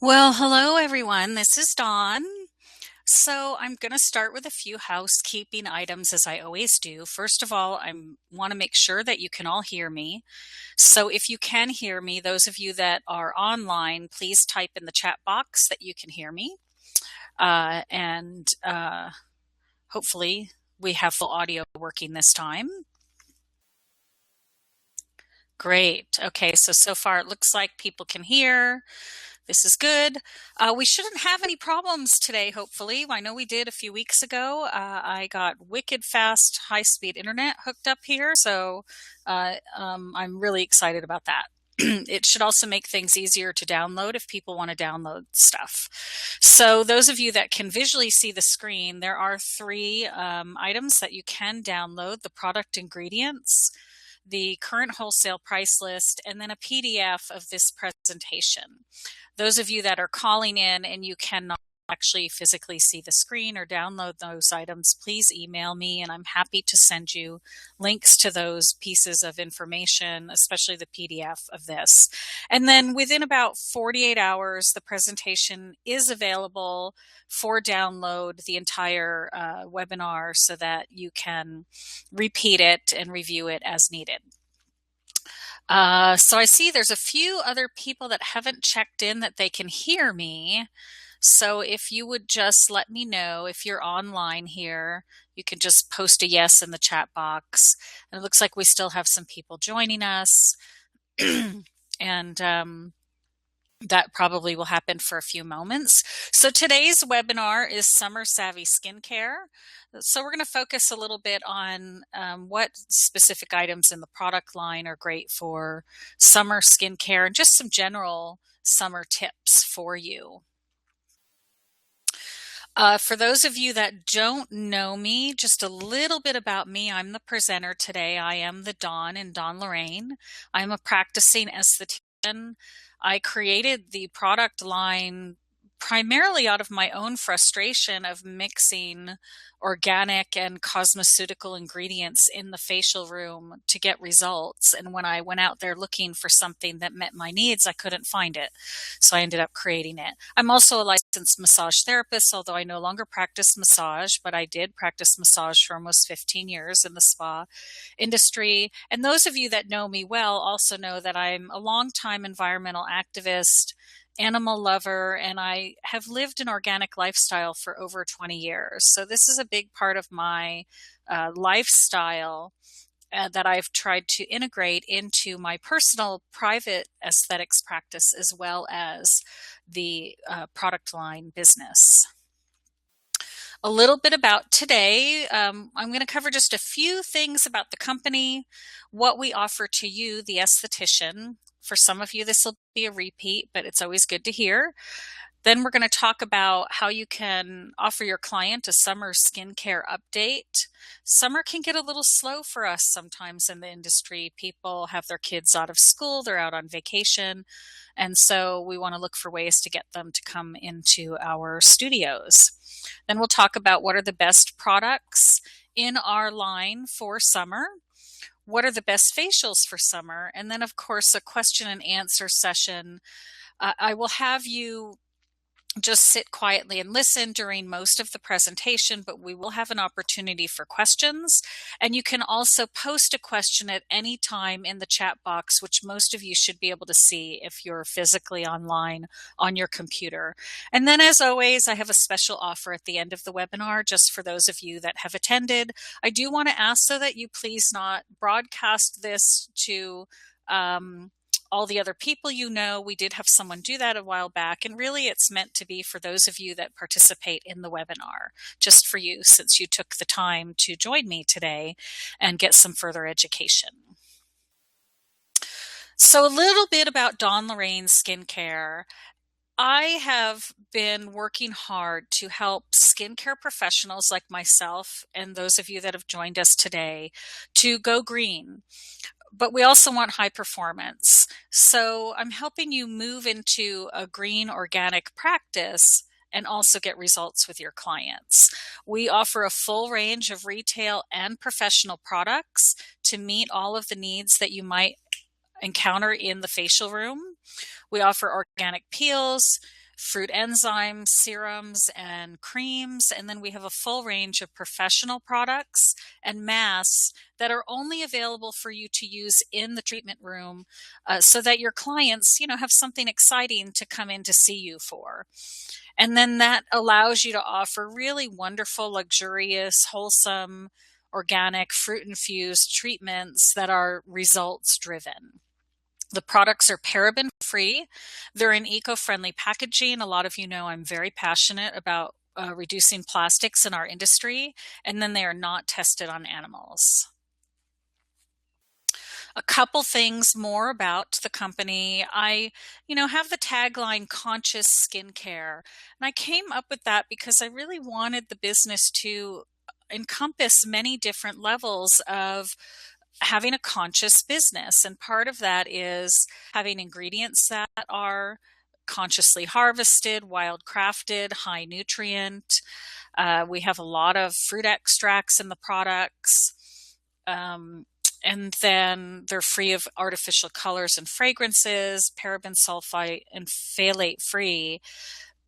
Well, hello everyone. This is Dawn. So I'm going to start with a few housekeeping items as I always do. First of all, I want to make sure that you can all hear me. So if you can hear me, those of you that are online, please type in the chat box that you can hear me. And hopefully we have full audio working this time. Great. Okay, so far it looks like people can hear. This is good. We shouldn't have any problems today, hopefully. I know we did a few weeks ago. I got wicked fast, high-speed internet hooked up here, so I'm really excited about that. It should also make things easier to download if people want to download stuff. So those of you that can visually see the screen, there are three items that you can download: the product ingredients, the current wholesale price list, and then a PDF of this presentation. Those of you that are calling in and you cannot actually physically see the screen or download those items, please email me and I'm happy to send you links to those pieces of information, especially the PDF of this. And then within about 48 hours, the presentation is available for download, the entire webinar, so that you can repeat it and review it as needed. So I see there's a few other people that haven't checked in that they can hear me. So if you would just let me know if you're online here, you can just post a yes in the chat box. And it looks like we still have some people joining us. And that probably will happen for a few moments. So today's webinar is Summer Savvy Skincare. So we're going to focus a little bit on what specific items in the product line are great for summer skincare and just some general summer tips for you. For those of you that don't know me, just a little bit about me. I'm the presenter today. I am the Dawn in Dawn Lorraine. I'm a practicing esthetician. I created the product line primarily out of my own frustration of mixing organic and cosmeceutical ingredients in the facial room to get results. And when I went out there looking for something that met my needs, I couldn't find it. So I ended up creating it. I'm also a licensed massage therapist, although I no longer practice massage, but I did practice massage for almost 15 years in the spa industry. And those of you that know me well also know that I'm a longtime environmental activist, animal lover, and I have lived an organic lifestyle for over 20 years. So this is a big part of my lifestyle that I've tried to integrate into my personal private aesthetics practice as well as the product line business. A little bit about today. I'm going to cover just a few things about the company, what we offer to you, the esthetician. For some of you, this will be a repeat, but it's always good to hear. Then we're going to talk about how you can offer your client a summer skincare update. Summer can get a little slow for us sometimes in the industry. People have their kids out of school, they're out on vacation, and so we want to look for ways to get them to come into our studios. Then we'll talk about what are the best products in our line for summer. What are the best facials for summer? And then, of course, a question and answer session. I will have you just sit quietly and listen during most of the presentation, but we will have an opportunity for questions. And you can also post a question at any time in the chat box, which most of you should be able to see if you're physically online on your computer. And then, as always, I have a special offer at the end of the webinar, just for those of you that have attended. I do want to ask so that you please not broadcast this to all the other people you know. We did have someone do that a while back, and really it's meant to be for those of you that participate in the webinar, just for you, since you took the time to join me today and get some further education. So a little bit about Dawn Lorraine Skincare. I have been working hard to help skincare professionals like myself and those of you that have joined us today to go green. But we also want high performance. So I'm helping you move into a green organic practice and also get results with your clients. We offer a full range of retail and professional products to meet all of the needs that you might encounter in the facial room. We offer organic peels, fruit enzymes, serums, and creams. And then we have a full range of professional products and masks that are only available for you to use in the treatment room, so that your clients, have something exciting to come in to see you for. And then that allows you to offer really wonderful, luxurious, wholesome, organic, fruit infused treatments that are results driven. The products are paraben free. They're in eco-friendly packaging. A lot of you know I'm very passionate about reducing plastics in our industry, and then they are not tested on animals. A couple things more about the company. I, have the tagline conscious skincare. And I came up with that because I really wanted the business to encompass many different levels of having a conscious business. And part of that is having ingredients that are consciously harvested, wild crafted, high nutrient. We have a lot of fruit extracts in the products. And then they're free of artificial colors and fragrances, paraben, sulfite, and phthalate free,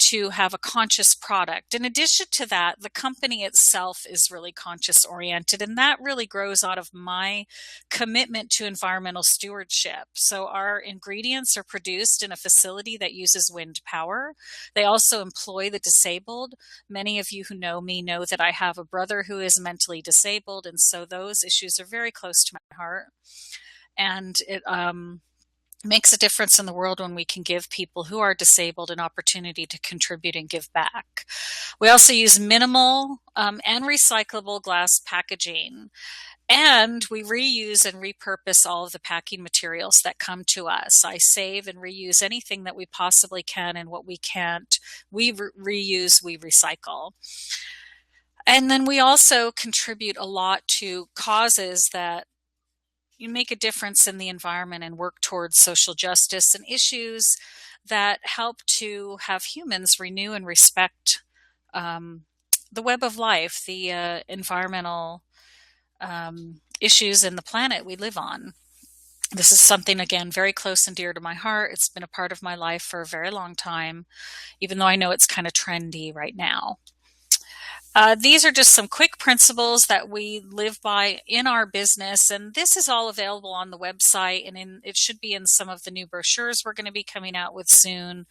to have a conscious product. In addition to that, the company itself is really conscious oriented, and that really grows out of my commitment to environmental stewardship. So our ingredients are produced in a facility that uses wind power. They also employ the disabled. Many of you who know me know that I have a brother who is mentally disabled, and so those issues are very close to my heart. And it makes a difference in the world when we can give people who are disabled an opportunity to contribute and give back. We also use minimal and recyclable glass packaging, and we reuse and repurpose all of the packing materials that come to us. I save and reuse anything that we possibly can, and what we can't, we reuse, we recycle. And then we also contribute a lot to causes that you make a difference in the environment and work towards social justice and issues that help to have humans renew and respect the web of life, the environmental issues in the planet we live on. This is something, again, very close and dear to my heart. It's been a part of my life for a very long time, even though I know it's kind of trendy right now. These are just some quick principles that we live by in our business, and this is all available on the website, and it should be in some of the new brochures we're going to be coming out with soon.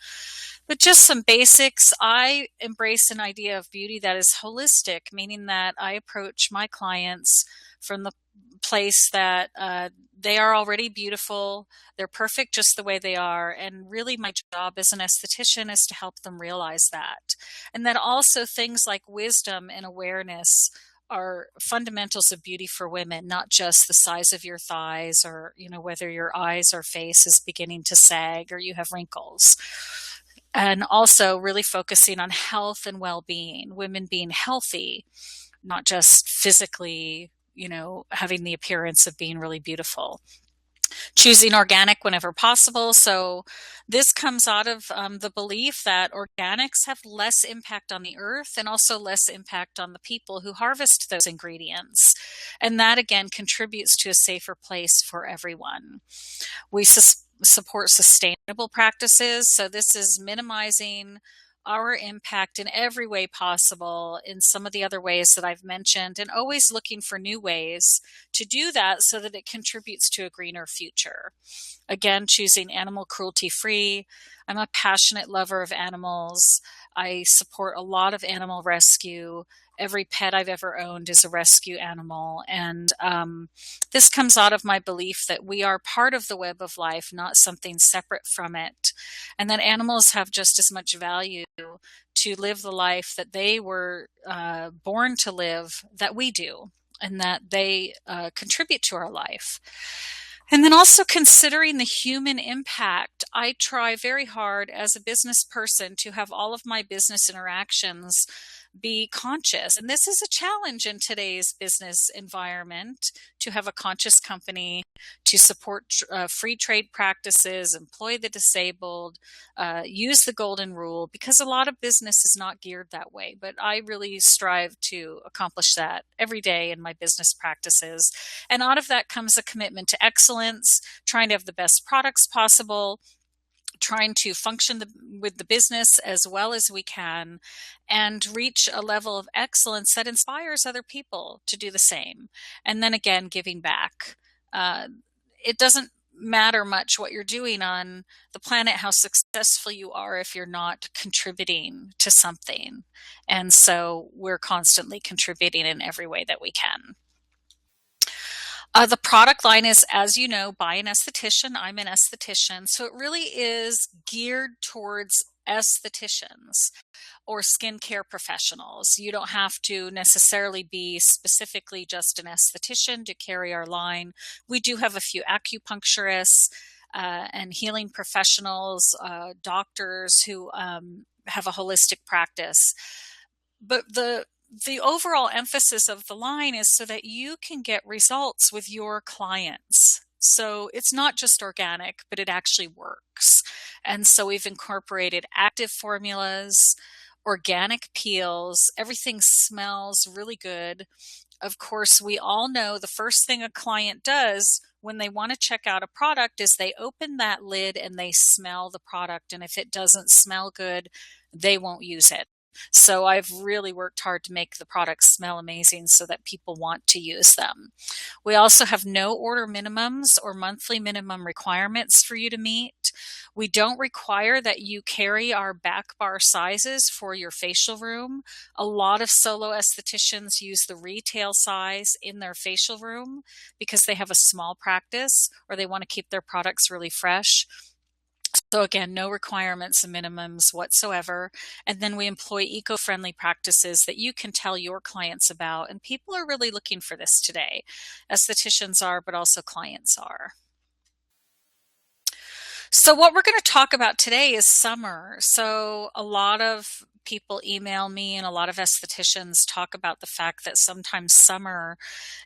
But just some basics. I embrace an idea of beauty that is holistic, meaning that I approach my clients from the place that they are already beautiful. They're perfect just the way they are. And really my job as an esthetician is to help them realize that. And that also things like wisdom and awareness are fundamentals of beauty for women, not just the size of your thighs or, whether your eyes or face is beginning to sag or you have wrinkles. And also really focusing on health and well-being, women being healthy, not just physically, having the appearance of being really beautiful. Choosing organic whenever possible. So this comes out of the belief that organics have less impact on the earth and also less impact on the people who harvest those ingredients. And that, again, contributes to a safer place for everyone. We support sustainable practices. So this is minimizing our impact in every way possible in some of the other ways that I've mentioned, and always looking for new ways to do that so that it contributes to a greener future. Again, choosing animal cruelty free. I'm a passionate lover of animals. I support a lot of animal rescue. Every pet I've ever owned is a rescue animal. And this comes out of my belief that we are part of the web of life, not something separate from it. And that animals have just as much value to live the life that they were born to live that we do, and that they contribute to our life. And then also considering the human impact. I try very hard as a business person to have all of my business interactions be conscious. And this is a challenge in today's business environment, to have a conscious company, to support free trade practices, employ the disabled, use the golden rule, because a lot of business is not geared that way. But I really strive to accomplish that every day in my business practices. And out of that comes a commitment to excellence, trying to have the best products possible, trying to function with the business as well as we can and reach a level of excellence that inspires other people to do the same. And then again, giving back. Uh, it doesn't matter much what you're doing on the planet, how successful you are if you're not contributing to something. And so we're constantly contributing in every way that we can. The product line is, as you know, by an esthetician. I'm an esthetician. So it really is geared towards estheticians or skincare professionals. You don't have to necessarily be specifically just an esthetician to carry our line. We do have a few acupuncturists and healing professionals, doctors who have a holistic practice. But the overall emphasis of the line is so that you can get results with your clients. So it's not just organic, but it actually works. And so we've incorporated active formulas, organic peels, everything smells really good. Of course, we all know the first thing a client does when they want to check out a product is they open that lid and they smell the product. And if it doesn't smell good, they won't use it. So I've really worked hard to make the products smell amazing so that people want to use them. We also have no order minimums or monthly minimum requirements for you to meet. We don't require that you carry our back bar sizes for your facial room. A lot of solo estheticians use the retail size in their facial room because they have a small practice or they want to keep their products really fresh. So again, no requirements and minimums whatsoever. And then we employ eco-friendly practices that you can tell your clients about. And people are really looking for this today. Estheticians are, but also clients are. So what we're going to talk about today is summer. So a lot of people email me and a lot of estheticians talk about the fact that sometimes summer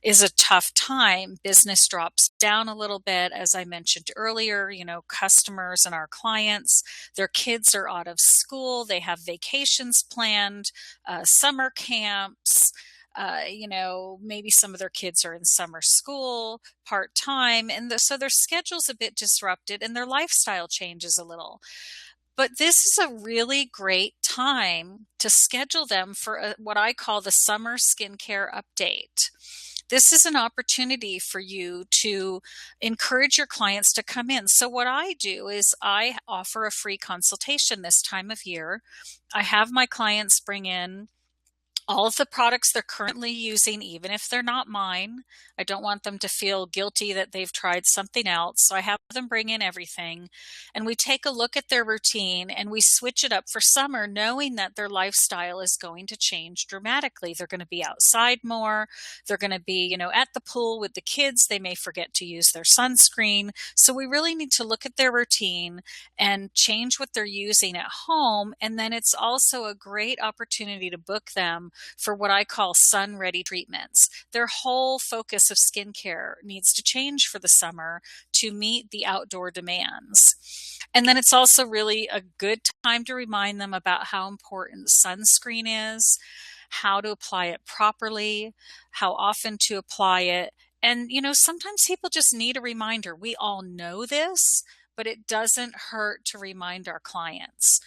is a tough time. Business drops down a little bit. As I mentioned earlier, customers and our clients, their kids are out of school. They have vacations planned, summer camps. Maybe some of their kids are in summer school part-time, and so their schedule's a bit disrupted and their lifestyle changes a little. But this is a really great time to schedule them for what I call the summer skincare update. This is an opportunity for you to encourage your clients to come in. So what I do is I offer a free consultation this time of year. I have my clients bring in all of the products they're currently using, even if they're not mine. I don't want them to feel guilty that they've tried something else. So I have them bring in everything and we take a look at their routine and we switch it up for summer, knowing that their lifestyle is going to change dramatically. They're going to be outside more. They're going to be, at the pool with the kids. They may forget to use their sunscreen. So we really need to look at their routine and change what they're using at home. And then it's also a great opportunity to book them for what I call sun-ready treatments. Their whole focus of skincare needs to change for the summer to meet the outdoor demands. And then it's also really a good time to remind them about how important sunscreen is, how to apply it properly, how often to apply it. And, sometimes people just need a reminder. We all know this, but it doesn't hurt to remind our clients.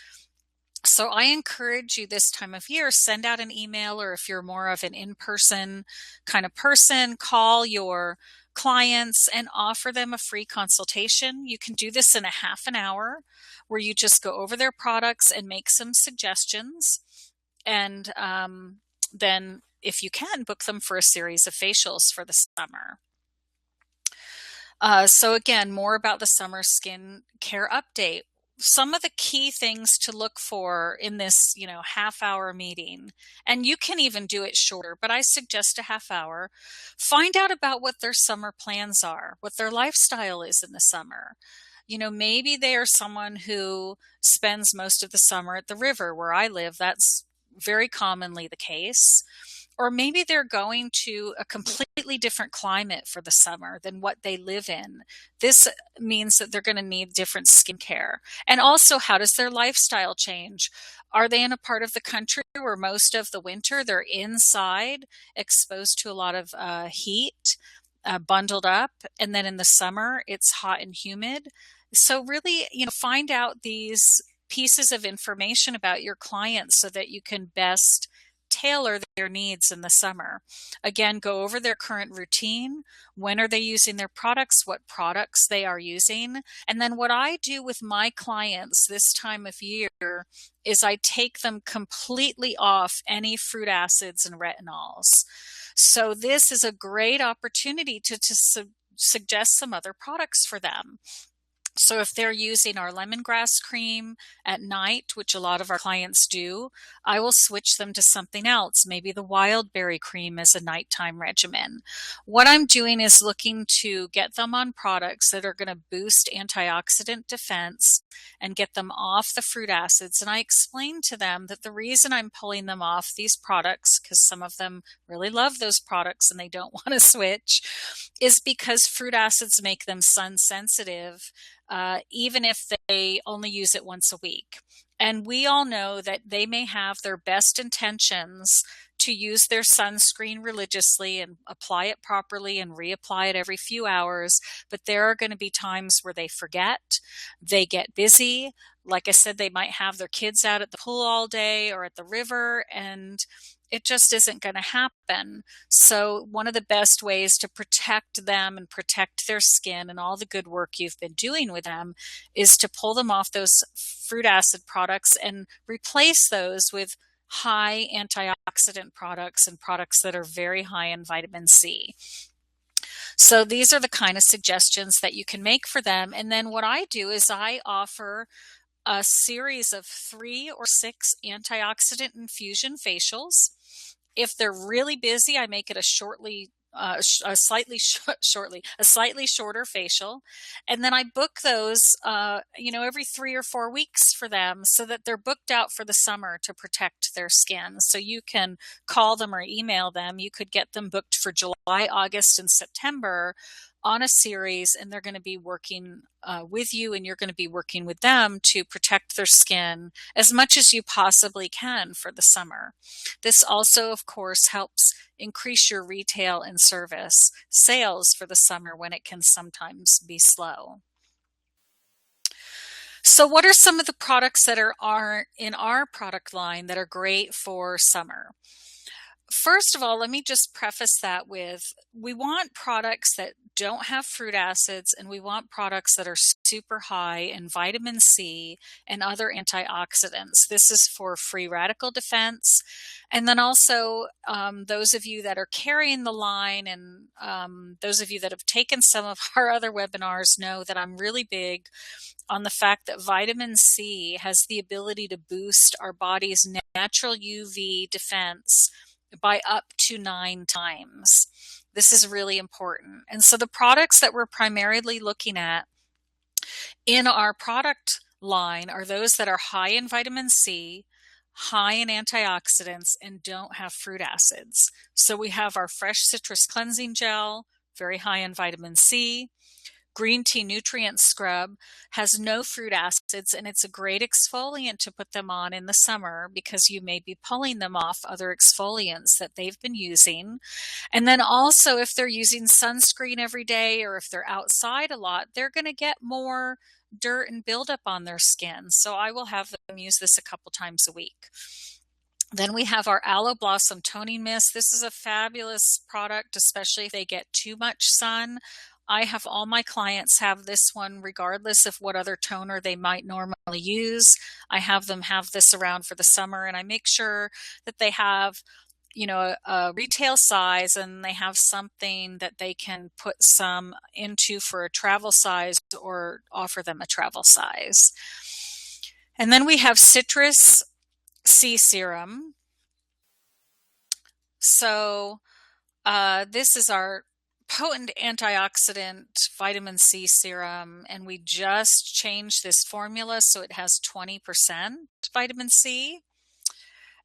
So I encourage you this time of year, send out an email, or if you're more of an in-person kind of person, call your clients and offer them a free consultation. You can do this in a half an hour where you just go over their products and make some suggestions. And then if you can, book them for a series of facials for the summer. So again, more about the summer skin care update. Some of the key things to look for in this, half-hour meeting, and you can even do it shorter, but I suggest a half hour. Find out about what their summer plans are, what their lifestyle is in the summer. Maybe they are someone who spends most of the summer at the river where I live. That's very commonly the case. Or maybe they're going to a completely different climate for the summer than what they live in. This means that they're going to need different skincare. And also, how does their lifestyle change? Are they in a part of the country where most of the winter they're inside, exposed to a lot of heat? bundled up. And then in the summer, it's hot and humid. So really, find out these pieces of information about your clients so that you can best tailor their needs in the summer. Again, go over their current routine. When are they using their products? What products they are using? And then what I do with my clients this time of year is I take them completely off any fruit acids and retinols. So this is a great opportunity to suggest some other products for them. So if they're using our lemongrass cream at night, which a lot of our clients do, I will switch them to something else, maybe the wild berry cream as a nighttime regimen. What I'm doing is looking to get them on products that are going to boost antioxidant defense and get them off the fruit acids. And I explain to them that the reason I'm pulling them off these products, because some of them really love those products and they don't want to switch, is because fruit acids make them sun sensitive, even if they only use it once a week. And we all know that they may have their best intentions to use their sunscreen religiously and apply it properly and reapply it every few hours, but there are going to be times where they forget, they get busy. Like I said, they might have their kids out at the pool all day or at the river, and it just isn't going to happen. So one of the best ways to protect them and protect their skin and all the good work you've been doing with them is to pull them off those fruit acid products and replace those with high antioxidant products and products that are very high in vitamin C. So these are the kind of suggestions that you can make for them. And then what I do is I offer a series of 3 or 6 antioxidant infusion facials. If they're really busy, I make it a slightly shorter facial, and then I book those, every 3 or 4 weeks for them, so that they're booked out for the summer to protect their skin. So you can call them or email them. You could get them booked for July, August, and September on a series, and they're going to be working with you, and you're going to be working with them to protect their skin as much as you possibly can for the summer. This also, of course, helps increase your retail and service sales for the summer when it can sometimes be slow. So what are some of the products that are in our product line that are great for summer? First of all, let me just preface that with, we want products that don't have fruit acids, and we want products that are super high in vitamin C and other antioxidants. This is for free radical defense. And then also those of you that are carrying the line, and those of you that have taken some of our other webinars know that I'm really big on the fact that vitamin C has the ability to boost our body's natural UV defense by up to 9 times. This is really important. And so the products that we're primarily looking at in our product line are those that are high in vitamin C, high in antioxidants, and don't have fruit acids. So we have our fresh citrus cleansing gel, very high in vitamin C. Green tea nutrient scrub has no fruit acids, and it's a great exfoliant to put them on in the summer because you may be pulling them off other exfoliants that they've been using. And then also, if they're using sunscreen every day, or if they're outside a lot, they're going to get more dirt and buildup on their skin. So I will have them use this a couple times a week. Then we have our Aloe Blossom Toning Mist. This is a fabulous product, especially if they get too much sun. I have all my clients have this one regardless of what other toner they might normally use. I have them have this around for the summer, and I make sure that they have, a retail size, and they have something that they can put some into for a travel size or offer them a travel size. And then we have Citrus C Serum. So this is our potent antioxidant vitamin C serum, and we just changed this formula so it has 20% vitamin C.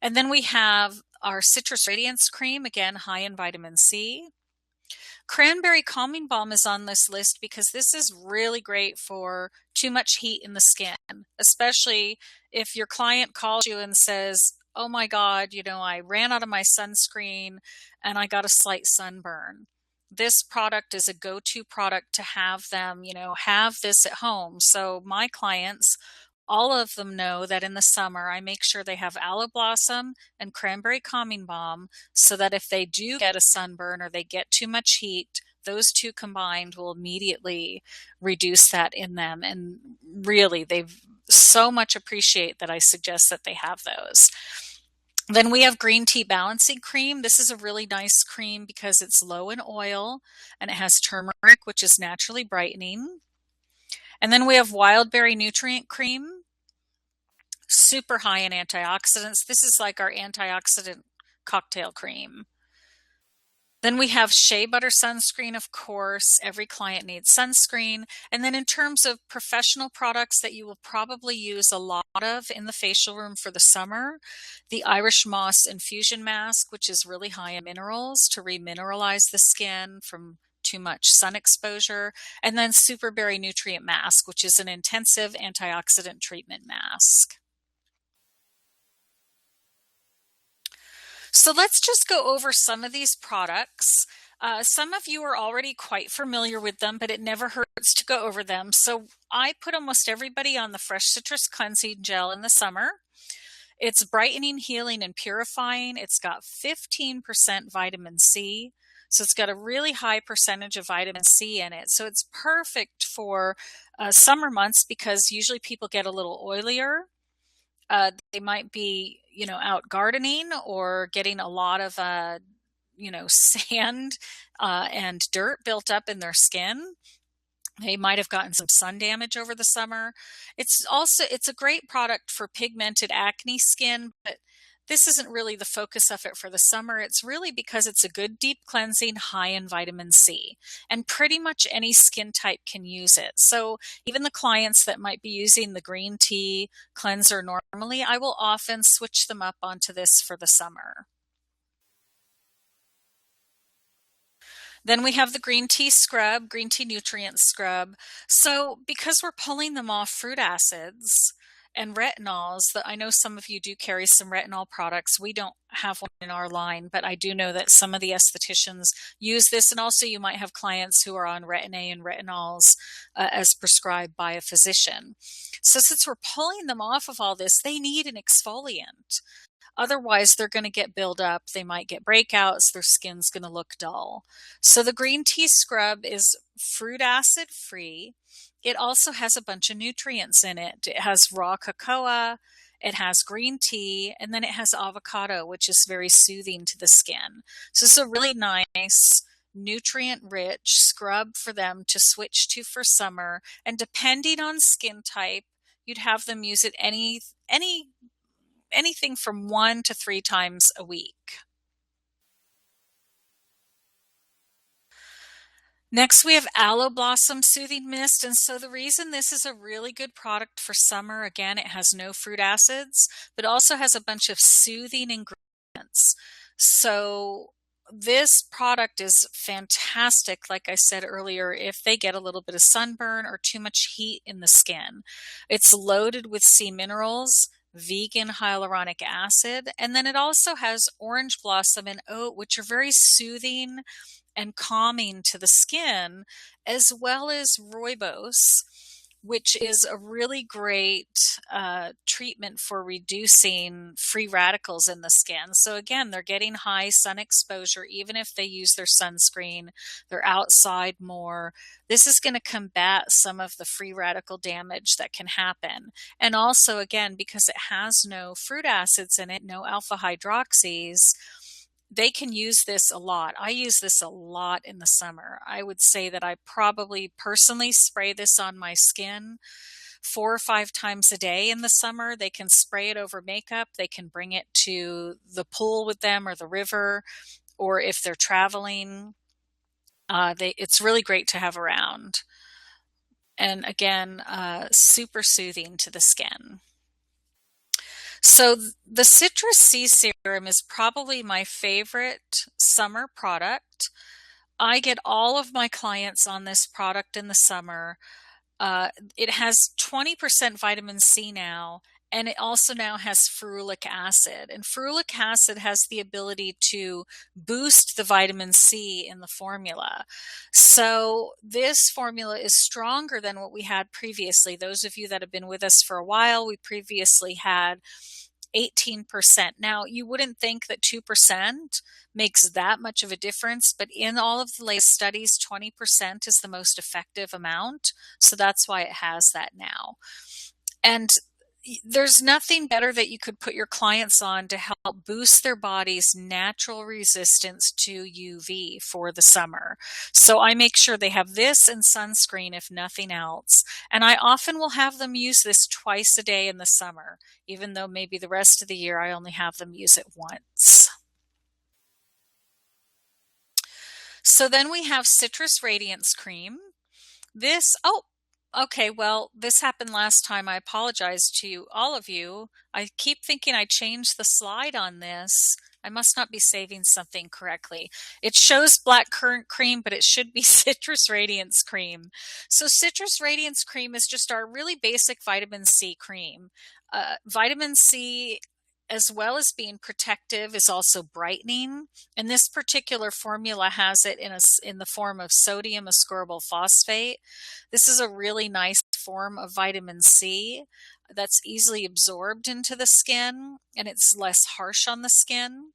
And then we have our Citrus Radiance cream, again high in vitamin C. Cranberry Calming Balm is on this list because this is really great for too much heat in the skin, especially if your client calls you and says, oh my God, I ran out of my sunscreen and I got a slight sunburn. this product is a go-to product to have them, have this at home. So my clients, all of them know that in the summer, I make sure they have aloe blossom and cranberry calming balm so that if they do get a sunburn or they get too much heat, those two combined will immediately reduce that in them. And really, they so much appreciate that I suggest that they have those. Then we have green tea balancing cream. This is a really nice cream because it's low in oil and it has turmeric, which is naturally brightening. And then we have wild berry nutrient cream, super high in antioxidants. This is like our antioxidant cocktail cream. Then we have Shea Butter Sunscreen, of course. Every client needs sunscreen. And then in terms of professional products that you will probably use a lot of in the facial room for the summer, the Irish Moss Infusion Mask, which is really high in minerals to remineralize the skin from too much sun exposure. And then Superberry Nutrient Mask, which is an intensive antioxidant treatment mask. So let's just go over some of these products. Some of you are already quite familiar with them, but it never hurts to go over them. So I put almost everybody on the Fresh Citrus Cleansing Gel in the summer. It's brightening, healing, and purifying. It's got 15% vitamin C. So it's got a really high percentage of vitamin C in it. So it's perfect for summer months because usually people get a little oilier. They might be, out gardening or getting a lot of, sand and dirt built up in their skin. They might have gotten some sun damage over the summer. It's a great product for pigmented acne skin, but this isn't really the focus of it for the summer. It's really because it's a good deep cleansing high in vitamin C, and pretty much any skin type can use it. So even the clients that might be using the green tea cleanser normally, I will often switch them up onto this for the summer. Then we have the green tea scrub, green tea nutrient scrub. So because we're pulling them off fruit acids and retinols, that I know some of you do carry some retinol products. We don't have one in our line, but I do know that some of the estheticians use this. And also you might have clients who are on Retin-A and retinols as prescribed by a physician. So since we're pulling them off of all this, they need an exfoliant. Otherwise, they're going to get built up. They might get breakouts. Their skin's going to look dull. So the green tea scrub is fruit acid free. It also has a bunch of nutrients in it. It has raw cocoa, it has green tea, and then it has avocado, which is very soothing to the skin. So it's a really nice, nutrient-rich scrub for them to switch to for summer. And depending on skin type, you'd have them use it anything from 1 to 3 times a week. Next, we have Aloe Blossom Soothing Mist. And so the reason this is a really good product for summer, again, it has no fruit acids, but also has a bunch of soothing ingredients. So this product is fantastic, like I said earlier, if they get a little bit of sunburn or too much heat in the skin. It's loaded with sea minerals, vegan hyaluronic acid, and then it also has orange blossom and oat, which are very soothing and calming to the skin, as well as rooibos, which is a really great treatment for reducing free radicals in the skin. So again, they're getting high sun exposure, even if they use their sunscreen, they're outside more. This is going to combat some of the free radical damage that can happen. And also, again, because it has no fruit acids in it, no alpha hydroxys, they can use this a lot. I use this a lot in the summer. I would say that I probably personally spray this on my skin 4 or 5 times a day in the summer. They can spray it over makeup. They can bring it to the pool with them or the river, or if they're traveling, it's really great to have around. And again, super soothing to the skin. So the Citrus C Serum is probably my favorite summer product. I get all of my clients on this product in the summer. It has 20% vitamin C now, And it also now has ferulic acid. And ferulic acid has the ability to boost the vitamin C in the formula. So this formula is stronger than what we had previously. Those of you that have been with us for a while, we previously had 18%. Now, you wouldn't think that 2% makes that much of a difference, but in all of the latest studies, 20% is the most effective amount. So that's why it has that now. And there's nothing better that you could put your clients on to help boost their body's natural resistance to UV for the summer. So I make sure they have this and sunscreen, if nothing else. And I often will have them use this twice a day in the summer, even though maybe the rest of the year I only have them use it once. So then we have Citrus Radiance Cream. Okay, well, this happened last time. I apologize to all of you. I keep thinking I changed the slide on this. I must not be saving something correctly. It shows black currant cream, but it should be Citrus Radiance Cream. So Citrus Radiance Cream is just our really basic vitamin C cream. Vitamin C, as well as being protective, is also brightening. And this particular formula has it in the form of sodium ascorbyl phosphate. This is a really nice form of vitamin C that's easily absorbed into the skin, and it's less harsh on the skin.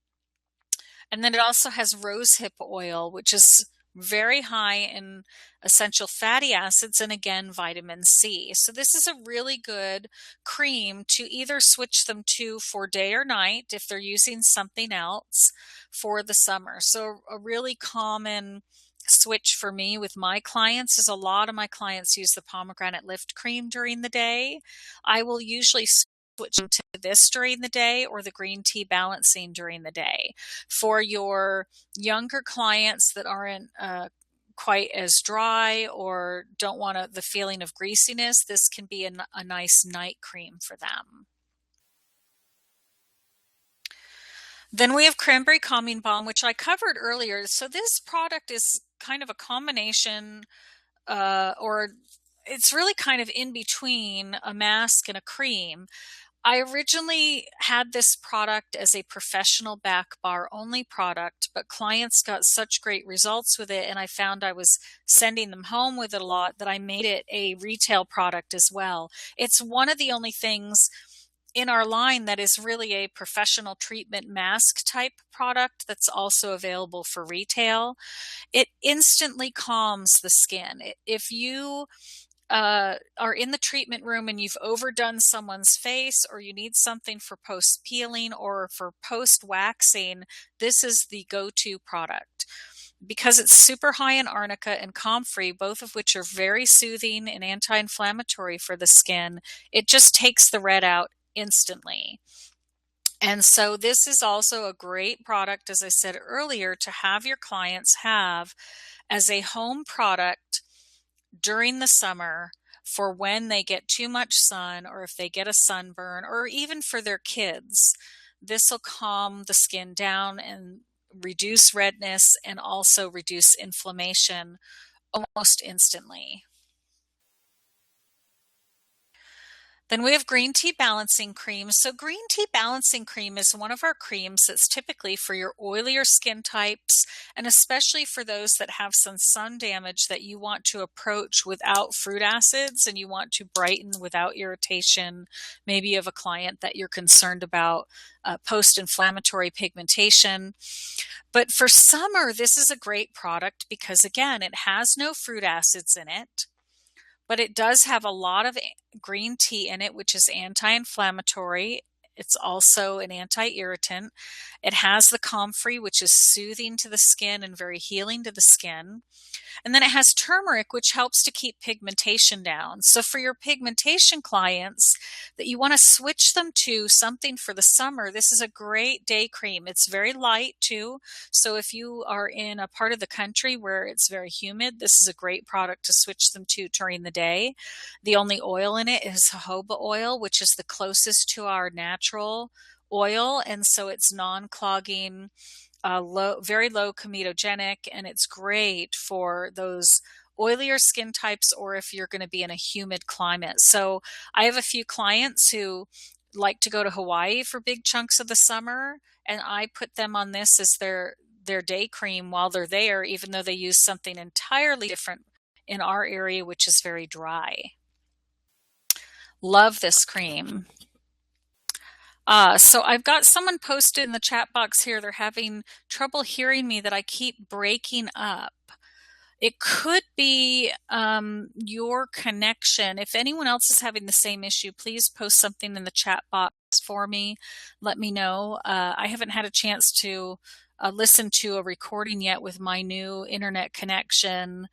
And then it also has rosehip oil, which is very high in essential fatty acids and again, vitamin C. So this is a really good cream to either switch them to for day or night if they're using something else for the summer. So a really common switch for me with my clients is a lot of my clients use the pomegranate lift cream during the day. I will usually switch them to this during the day or the green tea balancing during the day. For your younger clients that aren't quite as dry or don't want the feeling of greasiness, this can be a nice night cream for them. Then we have Cranberry Calming Balm, which I covered earlier. So this product is kind of a combination, or it's really kind of in between a mask and a cream. I originally had this product as a professional back bar only product, but clients got such great results with it, and I found I was sending them home with it a lot that I made it a retail product as well. It's one of the only things in our line that is really a professional treatment mask type product that's also available for retail. It instantly calms the skin. If you are in the treatment room and you've overdone someone's face, or you need something for post peeling or for post waxing, this is the go-to product. Because it's super high in arnica and comfrey, both of which are very soothing and anti-inflammatory for the skin, it just takes the red out instantly. And so this is also a great product, as I said earlier, to have your clients have as a home product during the summer for when they get too much sun or if they get a sunburn, or even for their kids. This will calm the skin down and reduce redness and also reduce inflammation almost instantly. Then we have green tea balancing cream. So green tea balancing cream is one of our creams that's typically for your oilier skin types, and especially for those that have some sun damage that you want to approach without fruit acids and you want to brighten without irritation. Maybe you have a client that you're concerned about post-inflammatory pigmentation. But for summer, this is a great product because, again, it has no fruit acids in it. But it does have a lot of green tea in it, which is anti-inflammatory. It's also an anti-irritant. It has the comfrey, which is soothing to the skin and very healing to the skin. And then it has turmeric, which helps to keep pigmentation down. So for your pigmentation clients that you want to switch them to something for the summer, this is a great day cream. It's very light too. So if you are in a part of the country where it's very humid, this is a great product to switch them to during the day. The only oil in it is jojoba oil, which is the closest to our natural oil. And so it's non-clogging, very low comedogenic, and it's great for those oilier skin types or if you're going to be in a humid climate. So I have a few clients who like to go to Hawaii for big chunks of the summer, and I put them on this as their day cream while they're there, even though they use something entirely different in our area, which is very dry. Love this cream. So I've got someone posted in the chat box here. They're having trouble hearing me, that I keep breaking up. It could be your connection. If anyone else is having the same issue, please post something in the chat box for me. Let me know. I haven't had a chance to listen to a recording yet with my new internet connection.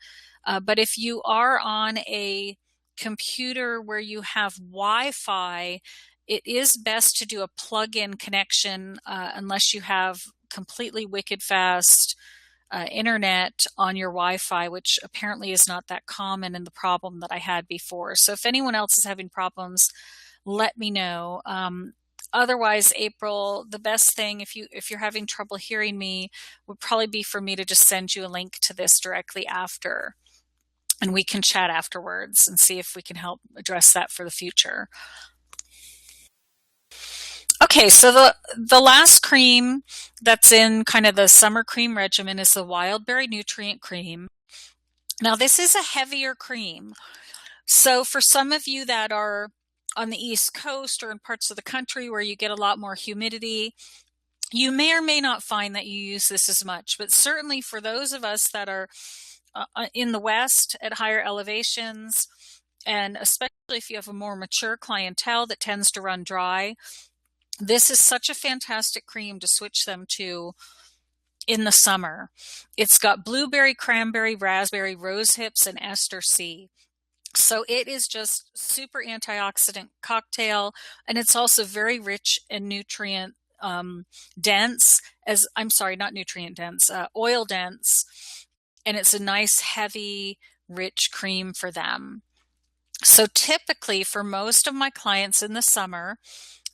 But if you are on a computer where you have Wi-Fi, it is best to do a plug-in connection unless you have completely wicked fast internet on your Wi-Fi, which apparently is not that common in the problem that I had before. So if anyone else is having problems, let me know. Otherwise, April, the best thing, if you're having trouble hearing me, would probably be for me to just send you a link to this directly after, and we can chat afterwards and see if we can help address that for the future. Okay, so the last cream that's in kind of the summer cream regimen is the Wild Berry Nutrient Cream. Now, this is a heavier cream. So for some of you that are on the East Coast or in parts of the country where you get a lot more humidity, you may or may not find that you use this as much. But certainly for those of us that are in the West at higher elevations, and especially if you have a more mature clientele that tends to run dry, this is such a fantastic cream to switch them to in the summer. It's got blueberry, cranberry, raspberry, rose hips, and ester C. So it is just super antioxidant cocktail, and it's also very rich and nutrient dense. Not nutrient dense, oil dense, and it's a nice heavy, rich cream for them. So typically for most of my clients in the summer,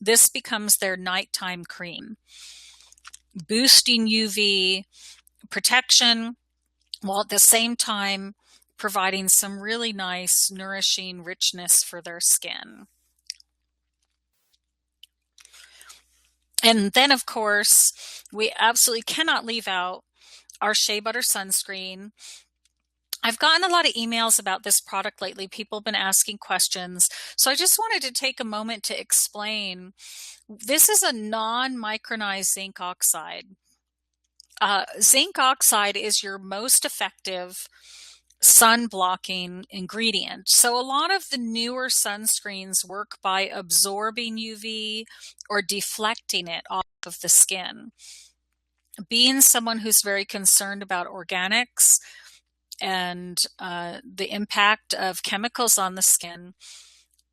this becomes their nighttime cream, boosting UV protection while at the same time providing some really nice, nourishing richness for their skin. And then, of course, we absolutely cannot leave out our Shea Butter Sunscreen. I've gotten a lot of emails about this product lately. People have been asking questions. So I just wanted to take a moment to explain. This is a non-micronized zinc oxide. Zinc oxide is your most effective sun blocking ingredient. So a lot of the newer sunscreens work by absorbing UV or deflecting it off of the skin. Being someone who's very concerned about organics and the impact of chemicals on the skin,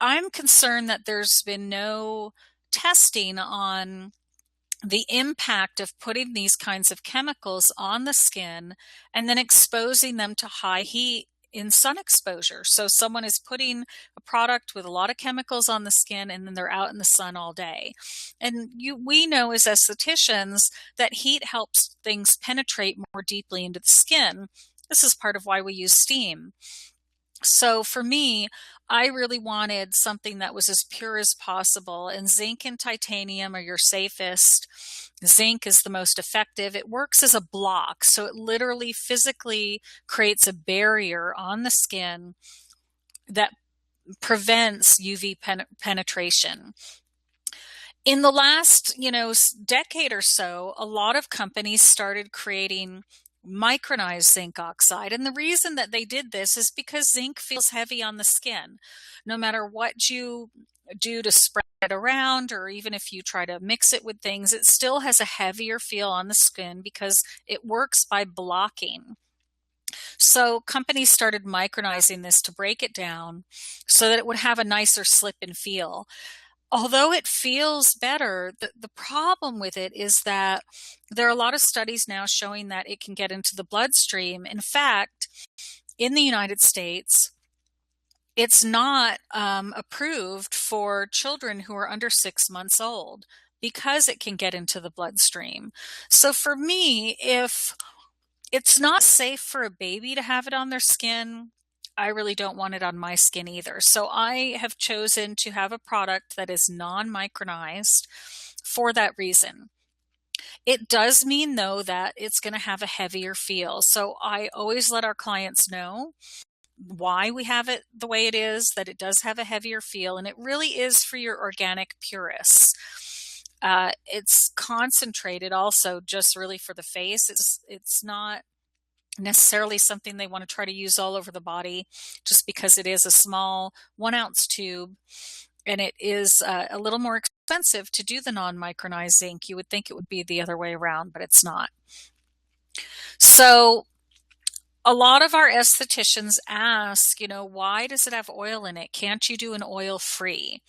I'm concerned that there's been no testing on the impact of putting these kinds of chemicals on the skin and then exposing them to high heat in sun exposure. So someone is putting a product with a lot of chemicals on the skin and then they're out in the sun all day. And we know as estheticians that heat helps things penetrate more deeply into the skin. This is part of why we use steam. So for me, I really wanted something that was as pure as possible, and zinc and titanium are your safest. Zinc is the most effective. It works as a block, so it literally physically creates a barrier on the skin that prevents UV penetration. In the last, decade or so, a lot of companies started creating micronized zinc oxide. And the reason that they did this is because zinc feels heavy on the skin. No matter what you do to spread it around, or even if you try to mix it with things, it still has a heavier feel on the skin because it works by blocking. So companies started micronizing this to break it down so that it would have a nicer slip and feel. Although it feels better, the problem with it is that there are a lot of studies now showing that it can get into the bloodstream. In fact, in the United States, it's not approved for children who are under 6 months old because it can get into the bloodstream. So for me, if it's not safe for a baby to have it on their skin, I really don't want it on my skin either. So I have chosen to have a product that is non-micronized for that reason. It does mean, though, that it's going to have a heavier feel. So I always let our clients know why we have it the way it is, that it does have a heavier feel, and it really is for your organic purists. It's concentrated also just really for the face. It's not necessarily something they want to try to use all over the body just because it is a small 1 ounce tube, and it is a little more expensive to do the non-micronized zinc. You would think it would be the other way around, but it's not. So a lot of our estheticians ask, why does it have oil in it? Can't you do an oil-free?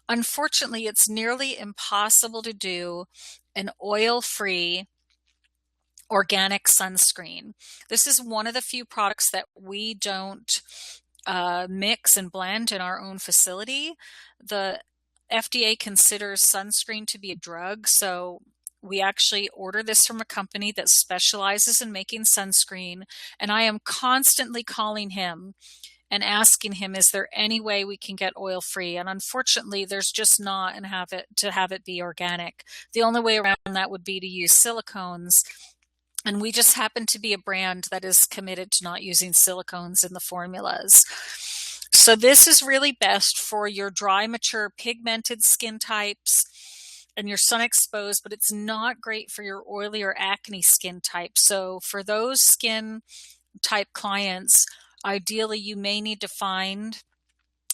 Unfortunately, it's nearly impossible to do an oil-free organic sunscreen. This is one of the few products that we don't mix and blend in our own facility. The FDA considers sunscreen to be a drug, so we actually order this from a company that specializes in making sunscreen, and I am constantly calling him and asking him, is there any way we can get oil-free? And unfortunately, there's just not, and have it be organic. The only way around that would be to use silicones. And we just happen to be a brand that is committed to not using silicones in the formulas. So this is really best for your dry, mature, pigmented skin types and your sun exposed, but it's not great for your oily or acne skin type. So for those skin type clients, ideally you may need to find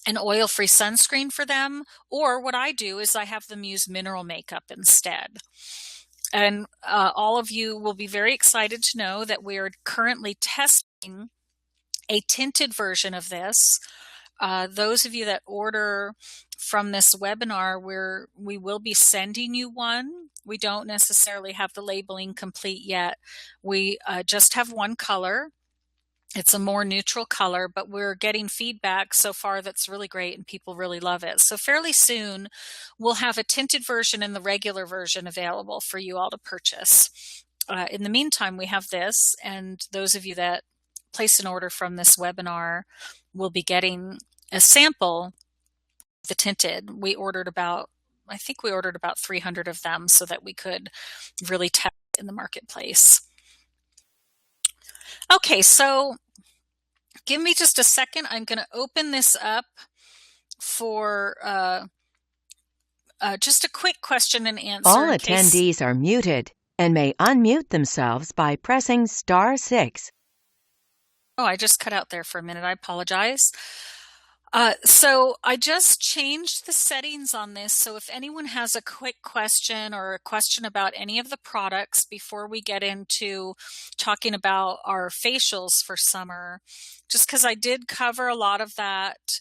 an oil-free sunscreen for them, or what I do is I have them use mineral makeup instead. And all of you will be very excited to know that we are currently testing a tinted version of this. Those of you that order from this webinar, we will be sending you one. We don't necessarily have the labeling complete yet. We just have one color. It's a more neutral color, but we're getting feedback so far that's really great and people really love it. So fairly soon, we'll have a tinted version and the regular version available for you all to purchase. In the meantime, we have this, and those of you that place an order from this webinar will be getting a sample of the tinted. I think we ordered about 300 of them so that we could really test in the marketplace. Okay, so give me just a second. I'm going to open this up for just a quick question and answer. All attendees are muted and may unmute themselves by pressing *6. Oh, I just cut out there for a minute. I apologize. So I just changed the settings on this. So if anyone has a quick question or a question about any of the products before we get into talking about our facials for summer, just because I did cover a lot of that,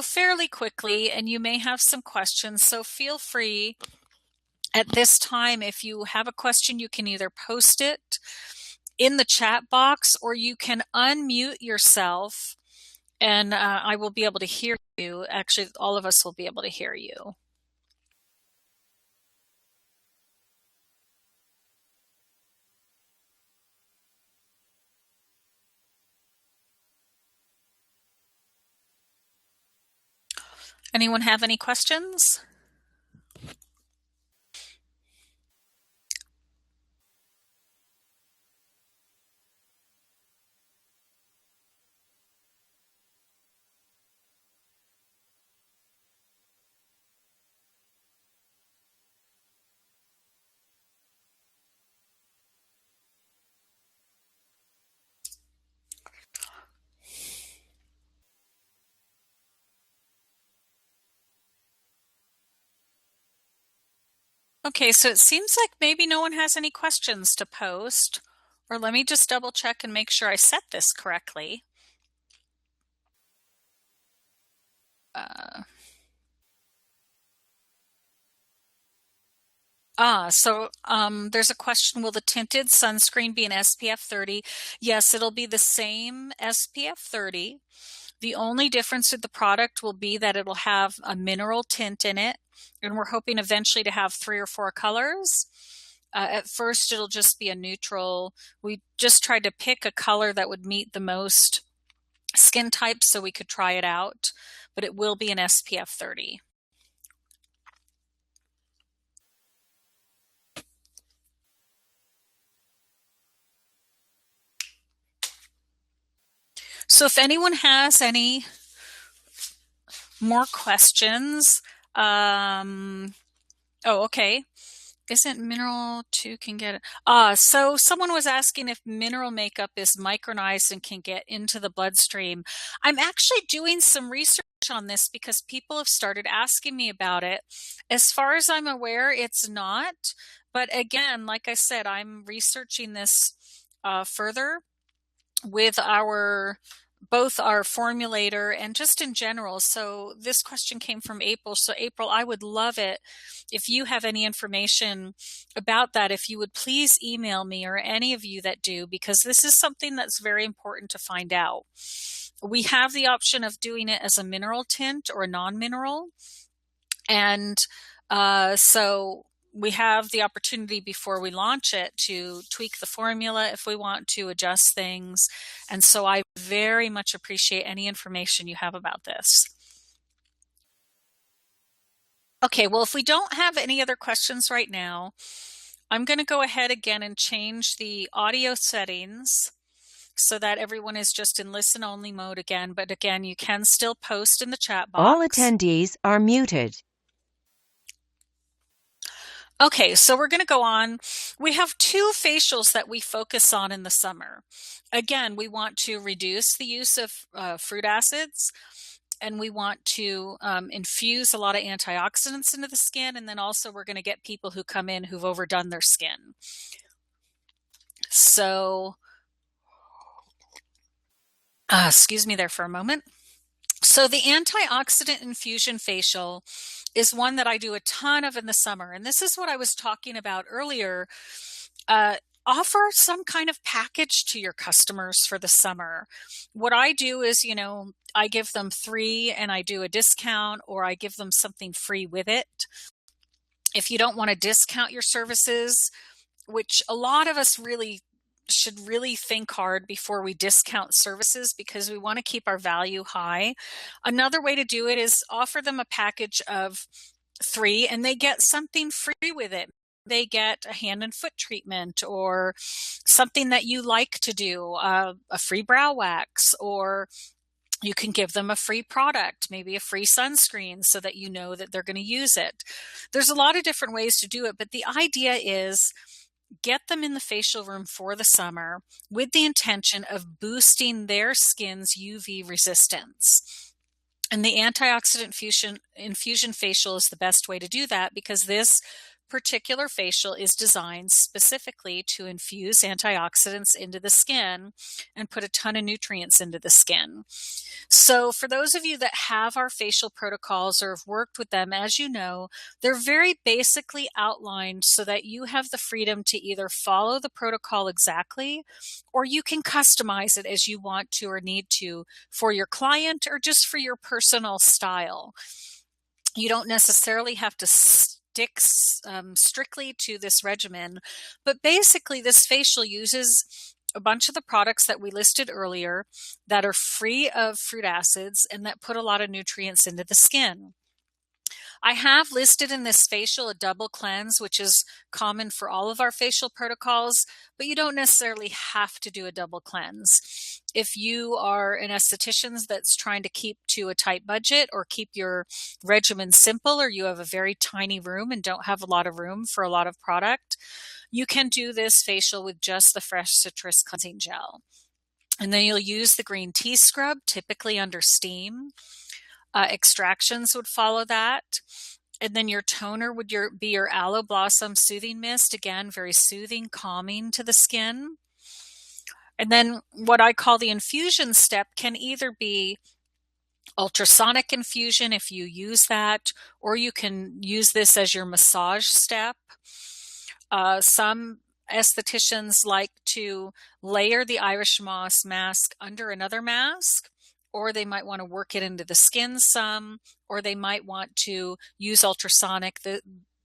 fairly quickly, and you may have some questions. So feel free at this time, if you have a question, you can either post it in the chat box or you can unmute yourself. And I will be able to hear you. Actually, all of us will be able to hear you. Anyone have any questions? Okay, so it seems like maybe no one has any questions to post. Or let me just double check and make sure I set this correctly. There's a question, will the tinted sunscreen be an SPF 30? Yes, it'll be the same SPF 30. The only difference with the product will be that it'll have a mineral tint in it, and we're hoping eventually to have 3 or 4 colors. At first, it'll just be a neutral. We just tried to pick a color that would meet the most skin types so we could try it out, but it will be an SPF 30. So if anyone has any more questions, oh, okay. Isn't mineral 2 can get it? So someone was asking if mineral makeup is micronized and can get into the bloodstream. I'm actually doing some research on this because people have started asking me about it. As far as I'm aware, it's not. But again, like I said, I'm researching this further with both our formulator and just in general. So this question came from April. So April, I would love it if you have any information about that, if you would please email me, or any of you that do, because this is something that's very important to find out. We have the option of doing it as a mineral tint or a non-mineral. And so we have the opportunity before we launch it to tweak the formula if we want to, adjust things. And so I very much appreciate any information you have about this. Okay, well, if we don't have any other questions right now, I'm going to go ahead again and change the audio settings so that everyone is just in listen only mode again. But again, you can still post in the chat box. All attendees are muted. Okay, so we're going to go on. We have 2 facials that we focus on in the summer. Again, we want to reduce the use of fruit acids, and we want to infuse a lot of antioxidants into the skin. And then also we're going to get people who come in who've overdone their skin. So, excuse me there for a moment. So the antioxidant infusion facial is one that I do a ton of in the summer. And this is what I was talking about earlier. Offer some kind of package to your customers for the summer. What I do is, I give them 3 and I do a discount, or I give them something free with it. If you don't want to discount your services, which a lot of us should really think hard before we discount services, because we want to keep our value high. Another way to do it is offer them a package of 3 and they get something free with it. They get a hand and foot treatment, or something that you like to do, a free brow wax, or you can give them a free product, maybe a free sunscreen, so that you know that they're going to use it. There's a lot of different ways to do it, but the idea is get them in the facial room for the summer with the intention of boosting their skin's UV resistance. And the antioxidant infusion facial is the best way to do that, because this particular facial is designed specifically to infuse antioxidants into the skin and put a ton of nutrients into the skin. So for those of you that have our facial protocols or have worked with them, as you know, they're very basically outlined so that you have the freedom to either follow the protocol exactly, or you can customize it as you want to or need to for your client, or just for your personal style. You don't necessarily have to stick strictly to this regimen, but basically this facial uses a bunch of the products that we listed earlier that are free of fruit acids and that put a lot of nutrients into the skin. I have listed in this facial a double cleanse, which is common for all of our facial protocols, but you don't necessarily have to do a double cleanse. If you are an esthetician that's trying to keep to a tight budget, or keep your regimen simple, or you have a very tiny room and don't have a lot of room for a lot of product, you can do this facial with just the fresh citrus cleansing gel. And then you'll use the green tea scrub, typically under steam. Extractions would follow that. And then your toner would be your Aloe Blossom Soothing Mist. Again, very soothing, calming to the skin. And then what I call the infusion step can either be ultrasonic infusion if you use that, or you can use this as your massage step. Some estheticians like to layer the Irish moss mask under another mask, or they might want to work it into the skin some, or they might want to use ultrasonic.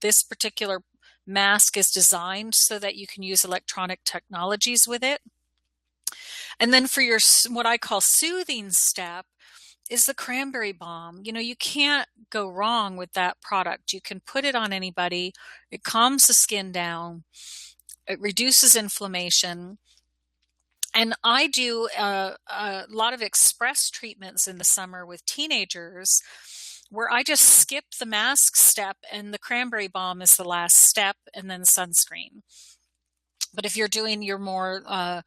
This particular mask is designed so that you can use electronic technologies with it. And then for your what I call soothing step is the cranberry balm. You know, you can't go wrong with that product. You can put it on anybody. It calms the skin down. It reduces inflammation. And I do a lot of express treatments in the summer with teenagers where I just skip the mask step and the cranberry balm is the last step and then sunscreen. But if you're doing your more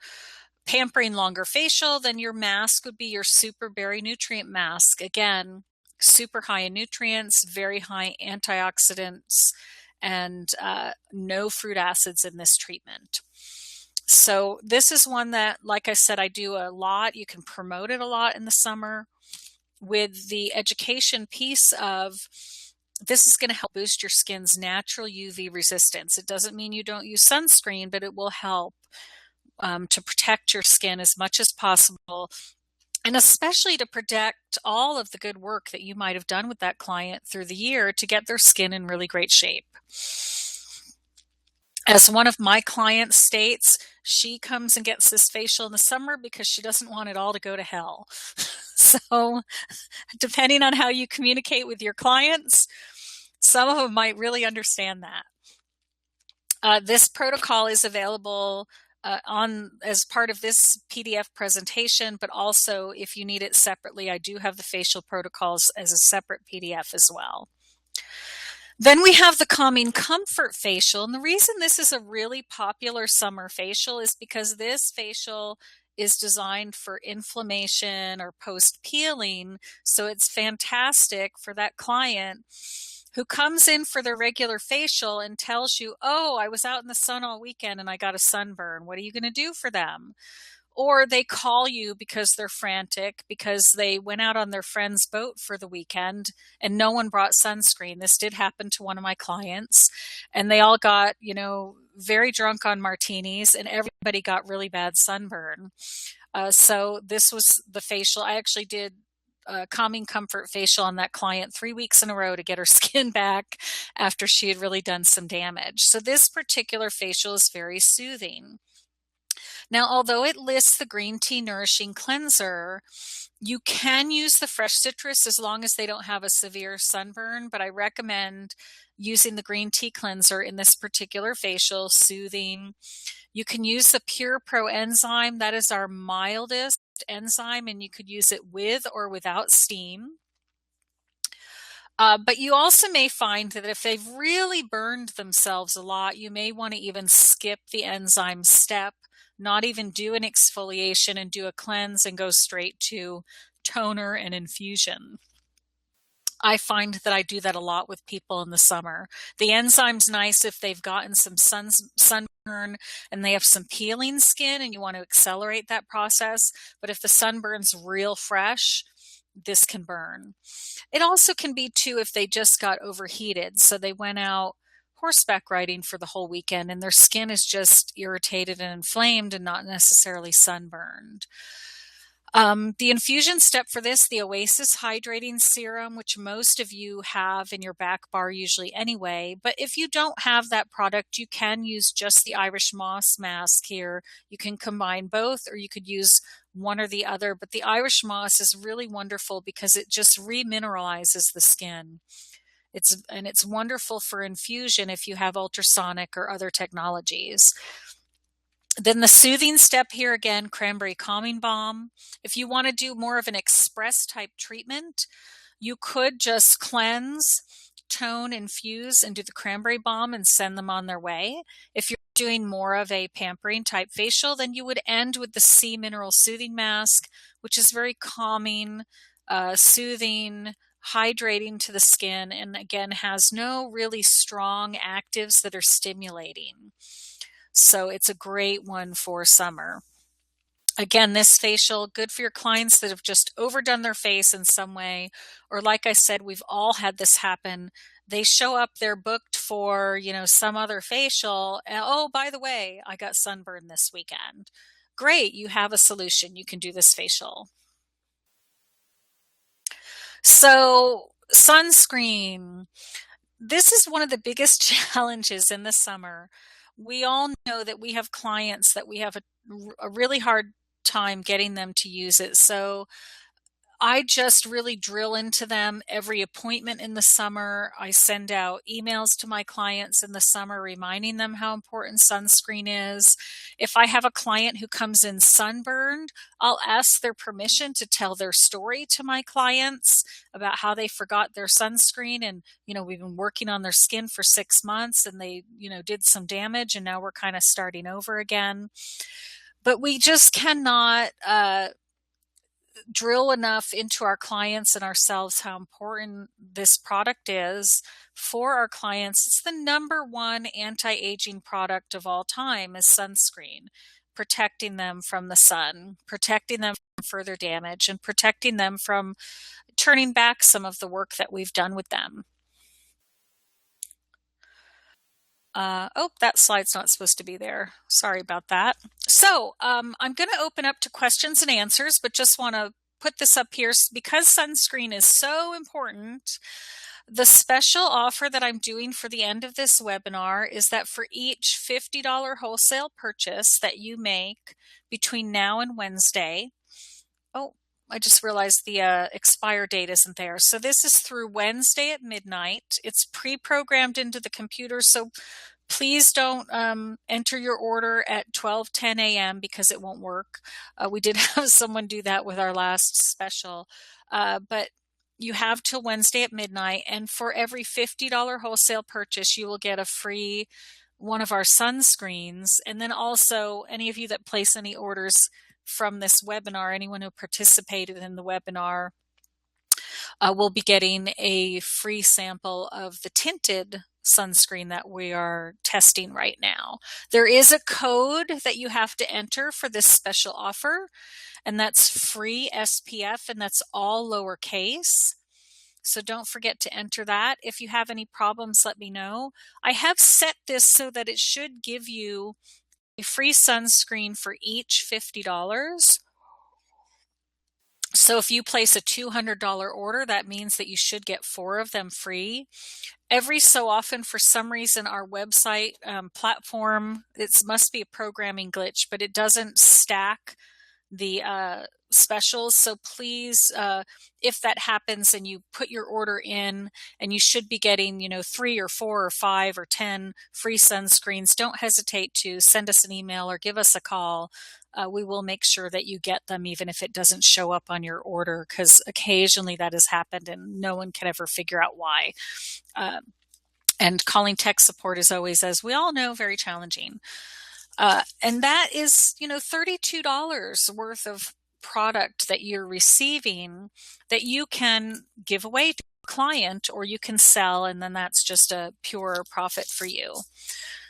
pampering longer facial, then your mask would be your super berry nutrient mask. Again, super high in nutrients, very high antioxidants, and no fruit acids in this treatment. So this is one that, like I said, I do a lot. You can promote it a lot in the summer with the education piece of this is going to help boost your skin's natural UV resistance. It doesn't mean you don't use sunscreen, but it will help to protect your skin as much as possible, and especially to protect all of the good work that you might have done with that client through the year to get their skin in really great shape. As one of my clients states, she comes and gets this facial in the summer because she doesn't want it all to go to hell. So depending on how you communicate with your clients, some of them might really understand that. This protocol is available as part of this PDF presentation, but also if you need it separately, I do have the facial protocols as a separate PDF as well. Then we have the Calming Comfort Facial. And the reason this is a really popular summer facial is because this facial is designed for inflammation or post-peeling. So it's fantastic for that client who comes in for their regular facial and tells you, oh, I was out in the sun all weekend and I got a sunburn. What are you going to do for them? Or they call you because they're frantic because they went out on their friend's boat for the weekend and no one brought sunscreen. This did happen to one of my clients, and they all got, very drunk on martinis and everybody got really bad sunburn. So this was the facial. I actually did a Calming Comfort Facial on that client 3 weeks in a row to get her skin back after she had really done some damage. So this particular facial is very soothing. Now, although it lists the green tea nourishing cleanser, you can use the fresh citrus as long as they don't have a severe sunburn, but I recommend using the green tea cleanser in this particular facial, soothing. You can use the Pure Pro enzyme. That is our mildest enzyme, and you could use it with or without steam. But you also may find that if they've really burned themselves a lot, you may want to even skip the enzyme step, not even do an exfoliation and do a cleanse and go straight to toner and infusion. I find that I do that a lot with people in the summer. The enzyme's nice if they've gotten some sunburn and they have some peeling skin and you want to accelerate that process. But if the sunburn's real fresh, this can burn. It also can be too if they just got overheated. So they went out horseback riding for the whole weekend and their skin is just irritated and inflamed and not necessarily sunburned. The infusion step for this, the Oasis Hydrating Serum, which most of you have in your back bar usually anyway. But if you don't have that product, you can use just the Irish Moss mask here. You can combine both or you could use one or the other. But the Irish Moss is really wonderful because it just remineralizes the skin. It's wonderful for infusion if you have ultrasonic or other technologies. Then the soothing step here again, Cranberry Calming Balm. If you want to do more of an express type treatment, you could just cleanse, tone, infuse, and do the cranberry balm and send them on their way. If you're doing more of a pampering type facial, then you would end with the C Mineral Soothing Mask, which is very calming, soothing, hydrating to the skin, and again has no really strong actives that are stimulating. So it's a great one for summer. Again, this facial, good for your clients that have just overdone their face in some way, or like I said, we've all had this happen. They show up, they're booked for, some other facial. And, oh, by the way, I got sunburned this weekend. Great, you have a solution. You can do this facial. So sunscreen. This is one of the biggest challenges in the summer. We all know that we have clients that we have a really hard time getting them to use it. So I just really drill into them every appointment in the summer. I send out emails to my clients in the summer reminding them how important sunscreen is. If I have a client who comes in sunburned, I'll ask their permission to tell their story to my clients about how they forgot their sunscreen, and we've been working on their skin for 6 months, and they did some damage, and now we're kind of starting over again. But we just cannot drill enough into our clients and ourselves how important this product is for our clients. It's the number one anti-aging product of all time is sunscreen, protecting them from the sun, protecting them from further damage, and protecting them from turning back some of the work that we've done with them. That slide's not supposed to be there. Sorry about that. So I'm going to open up to questions and answers, but just want to put this up here because sunscreen is so important. The special offer that I'm doing for the end of this webinar is that for each $50 wholesale purchase that you make between now and Wednesday, I just realized the expire date isn't there. So this is through Wednesday at midnight. It's pre-programmed into the computer, so please don't enter your order at 12:10 a.m. because it won't work. We did have someone do that with our last special, but you have till Wednesday at midnight, and for every $50 wholesale purchase, you will get a free one of our sunscreens. And then also, any of you that place any orders from this webinar, anyone who participated in the webinar, will be getting a free sample of the tinted sunscreen that we are testing right now. There is a code that you have to enter for this special offer, and that's free SPF, and that's all lowercase. So don't forget to enter that. If you have any problems, let me know. I have set this so that it should give you a free sunscreen for each $50. So if you place a $200 order, that means that you should get 4 of them free. Every so often, for some reason, our website platform, it must be a programming glitch, but it doesn't stack the specials. So please, if that happens and you put your order in and you should be getting, 3 or 4 or 5 or 10 free sunscreens, don't hesitate to send us an email or give us a call. We will make sure that you get them even if it doesn't show up on your order, because occasionally that has happened and no one can ever figure out why. And calling tech support is always, as we all know, very challenging. And that is, $32 worth of product that you're receiving that you can give away to a client or you can sell, and then that's just a pure profit for you.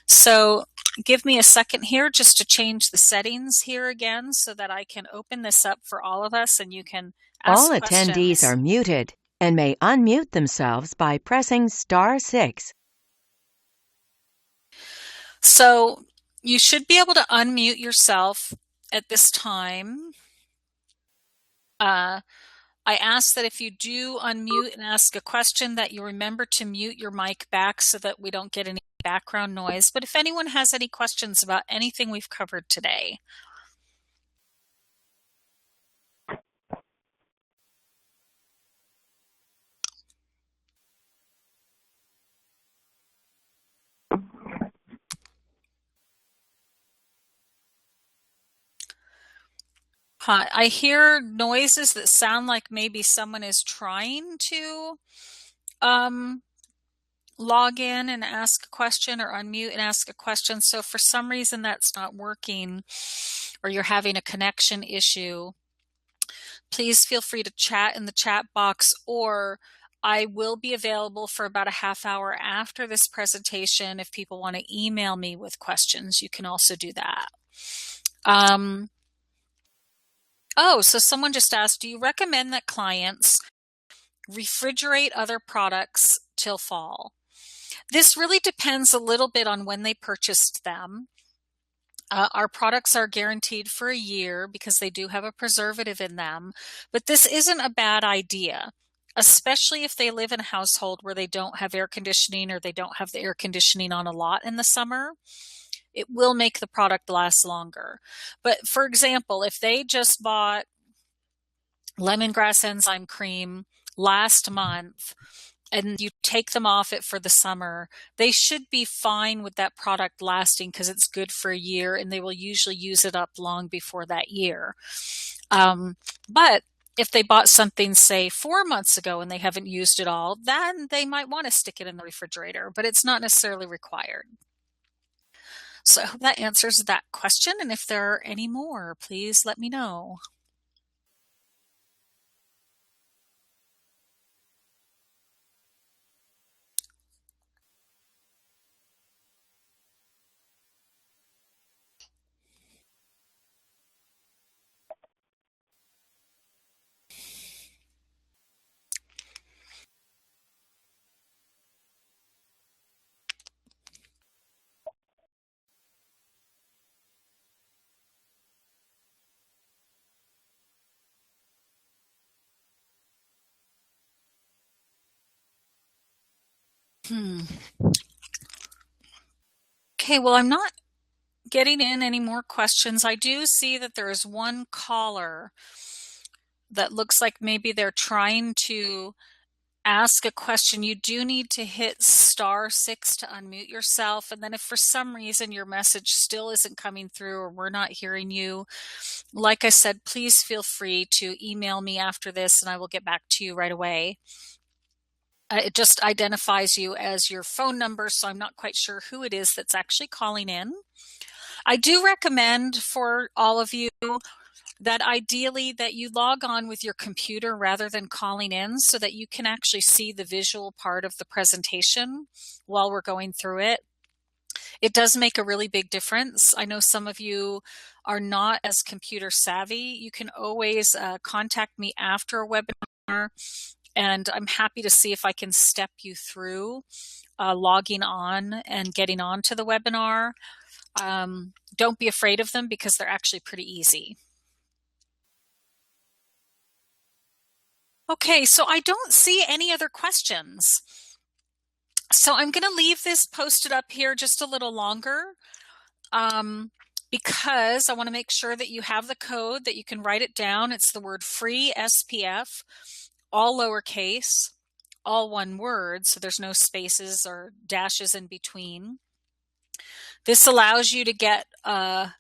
So give me a second here just to change the settings here again so that I can open this up for all of us and you can ask All questions. attendees are muted and may unmute themselves by pressing *6. So you should be able to unmute yourself at this time. I ask that if you do unmute and ask a question that you remember to mute your mic back so that we don't get any background noise. But if anyone has any questions about anything we've covered today. Hi, I hear noises that sound like maybe someone is trying to log in and ask a question or unmute and ask a question. So for some reason that's not working or you're having a connection issue, please feel free to chat in the chat box, or I will be available for about a half hour after this presentation. If people want to email me with questions, you can also do that. So someone just asked, do you recommend that clients refrigerate other products till fall? This really depends a little bit on when they purchased them. Our products are guaranteed for a year because they do have a preservative in them, but this isn't a bad idea, especially if they live in a household where they don't have air conditioning or they don't have the air conditioning on a lot in the summer. it will make the product last longer. But for example, if they just bought lemongrass enzyme cream last month and you take them off it for the summer, they should be fine with that product lasting because it's good for a year and they will usually use it up long before that year. But if they bought something, say, 4 months ago and they haven't used it all, then they might want to stick it in the refrigerator, but it's not necessarily required. So I hope that answers that question. And if there are any more, please let me know. Hmm. Okay, well, I'm not getting in any more questions. I do see that there is one caller that looks like maybe they're trying to ask a question. You do need to hit *6 to unmute yourself. And then if for some reason your message still isn't coming through or we're not hearing you, like I said, please feel free to email me after this and I will get back to you right away. It just identifies you as your phone number, so I'm not quite sure who it is that's actually calling in. I do recommend for all of you that ideally that you log on with your computer rather than calling in so that you can actually see the visual part of the presentation while we're going through it. It does make a really big difference. I know some of you are not as computer savvy. You can always contact me after a webinar, and I'm happy to see if I can step you through logging on and getting on to the webinar. Don't be afraid of them because they're actually pretty easy. Okay, so I don't see any other questions. So I'm going to leave this posted up here just a little longer because I want to make sure that you have the code, that you can write it down. It's the word free SPF, all lowercase, all one word, so there's no spaces or dashes in between. This allows you to get a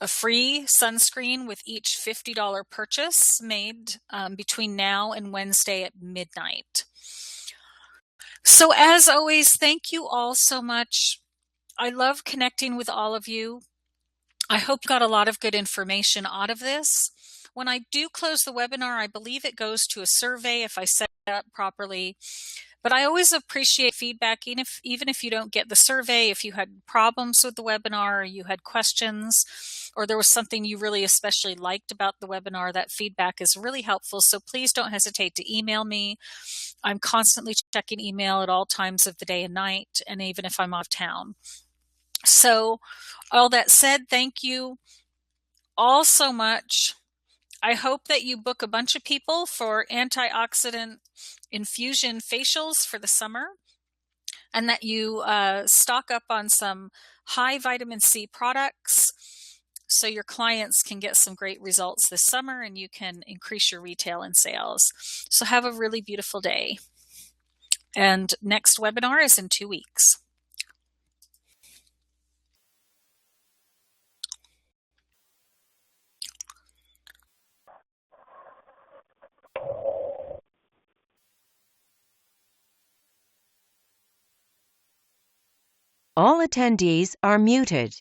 free sunscreen with each $50 purchase made between now and Wednesday at midnight. So as always, thank you all so much. I love connecting with all of you. I hope you got a lot of good information out of this. When I do close the webinar, I believe it goes to a survey if I set it up properly. But I always appreciate feedback, even if you don't get the survey, if you had problems with the webinar, or you had questions, or there was something you really especially liked about the webinar, that feedback is really helpful. So please don't hesitate to email me. I'm constantly checking email at all times of the day and night, and even if I'm off town. So all that said, thank you all so much. I hope that you book a bunch of people for antioxidant infusion facials for the summer, and that you stock up on some high vitamin C products so your clients can get some great results this summer and you can increase your retail and sales. So have a really beautiful day. And next webinar is in 2 weeks. All attendees are muted.